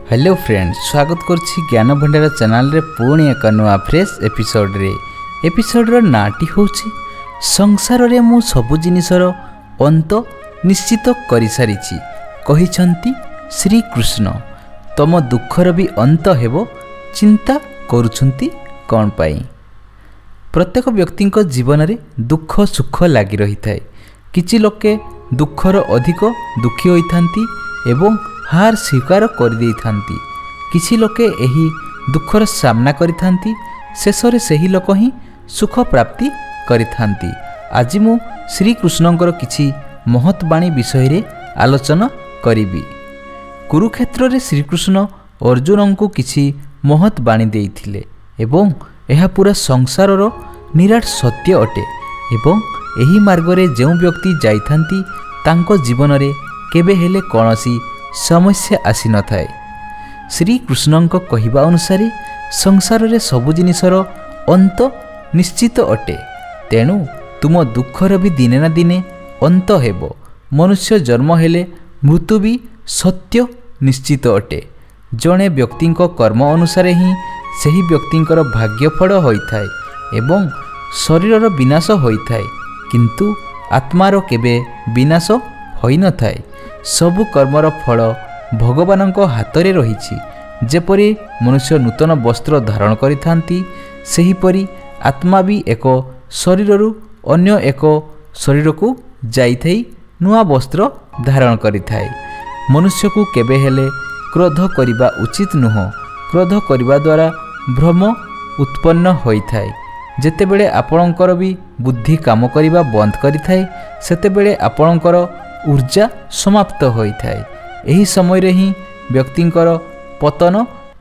Hello friends, स्वागत करछि ज्ञान भंडार चैनल रे पुणी एक नुआ फ्रेश एपिसोड रो नाटी होछि संसार रे मु सबु जिनिसर अंत निश्चित करि सारिछि कहिछंती श्री कृष्ण। तम दुखर भी अंत हेबो, चिंता करूछंती कोन पाई। प्रत्येक व्यक्ति जीवन रे दुख सुख लागि रही थाए। किछि लोके दुखर अधिक दुखी होइथांती एवं हार स्वीकार कर देई थांती। किछि लोके एही दुखर सामना करिथांती, शेषरे सेही लोक ही सुख प्राप्ति करिथांती। आज मु श्री कृष्णंकर किछि महत् बाणी विषय रे आलोचना करिबी। कुरुक्षेत्र रे श्री कृष्ण अर्जुन को किछि महत् बाणी देइथिले एवं एहा पूरा संसार रो निराट सत्य अटे एवं एही मार्ग रे जेउ व्यक्ति जाइथांती तांको जीवन रे केबे हेले कोनोसी समस्या आसी न थाए। श्री कृष्णंक कहिबा अनुसार संसार रे सबु जिनिसर अंत निश्चित अटे, तेणु तुम दुखर भी दिने ना दिने अंत हेबो। मनुष्य जन्म हेले मृत्यु भी सत्य निश्चित अटे। जणे व्यक्तिंक कर्म अनुसार ही सही व्यक्तिंकर भाग्यफल होइथाए एवं शरीरर विनाश होइथाए, किंतु आत्मार केबे विनाश होई न थाए। सबु कर्मर फल भगवानଙ୍କ हातरे रहिछि। जेपरि मनुष्य नूतन वस्त्र धारण करिथांती, सेहीपरि आत्मा भी एक शरीररू अन्य एक शरीर को जाइथाई नुआ वस्त्र धारण करिथाए। मनुष्य को केबे हेले क्रोध करिबा उचित नुह। क्रोध करिबा द्वारा भ्रम उत्पन्न होइथाए। जेतेबेले आपणकर भी बुद्धि काम करिबा बंद करिथाए, सेतेबेले आपणकर ऊर्जा समाप्त होइथाए। एही समय रे ही व्यक्तिंकर पतन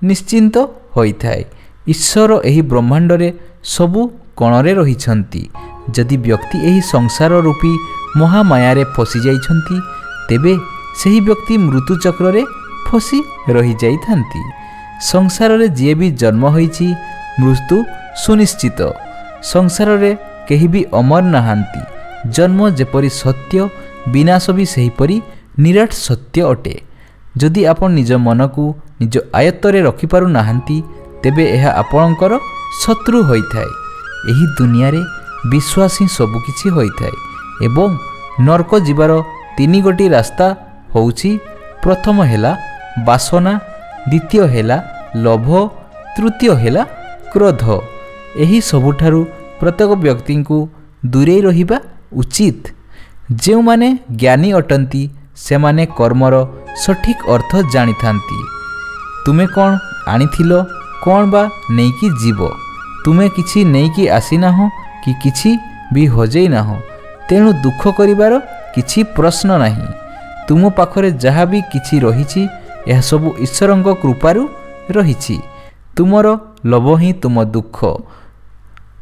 निश्चिंत होइथाए। ईश्वर एही ब्रह्मांड रे सबु कणरे रहिछंती। जदि व्यक्ति एही संसार रूपी महामाया रे फसी जाइछंती, तेबे सेही व्यक्ति मृत्यु चक्र रे फसी रहि जाइथांती। संसार रे जे भी जन्म होइछि मृत्यु सुनिश्चित। संसार रे केही भी अमर नहांती। जन्म जेपरि सत्य, विनाश भी सेहीपरि निराट सत्य अटे। जदि आपण निज मन को निज आयत्तरे रखि पारु नाहांती, तेबे एहा आपणकर शत्रु होइथाए। एही दुनिया रे विश्वास ही सबु किछि होइथाए एवं नरक जीवार तीन गोटी रास्ता होउछि। प्रथम हेला वासना, द्वितीय हेला लोभ, तृतीय हेला क्रोध। एही सबुठारु प्रत्येक व्यक्ति को दूरे रहिबा उचित। जो माने ज्ञानी अटंती से माने कर्मर सठिक अर्थ जानी थांती। तुमे कौन आनिथिलो, कौन बा नेकी जीव। तुमे किछि नेकी आसी ना हो कि किछि भी हजई ना हो, तेणु दुख करिवार किछि प्रश्न नहीं। तुम पाखरे जहाँ भी किछि रहिछि यह सबु ईश्वरंक कृपारु रहिछि। तुमर लोभ ही तुम दुख।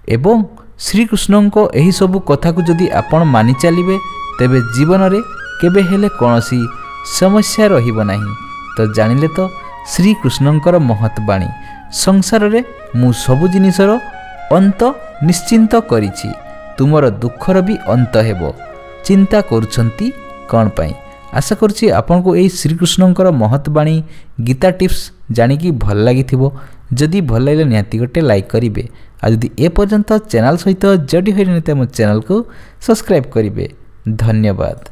एवं श्रीकृष्णंक एही सबु कथा को जदि आपण मानि चलिबे, तेबे जीवन रे केबे हेले कोनोसी समस्या रहिबो नाही। तो जानिले तो श्रीकृष्णंकर महत् बाणी। संसार रे मु सबु जिनिसर अंत निश्चिंत करिछि। तुमर दुखर भी अंत हेबो, चिंता करूछंती कोन पाई। आशा करछि आपनको एही श्रीकृष्णंकर महत् बाणी गीता टिप्स जानिकी भल लागिथिबो। जदि भल लागले निहाती गोटे लाइक करिवे। आ जदि ए पर्यंत चैनल सहित जडी होइने त मो चैनल को सब्सक्राइब करिवे। धन्यवाद।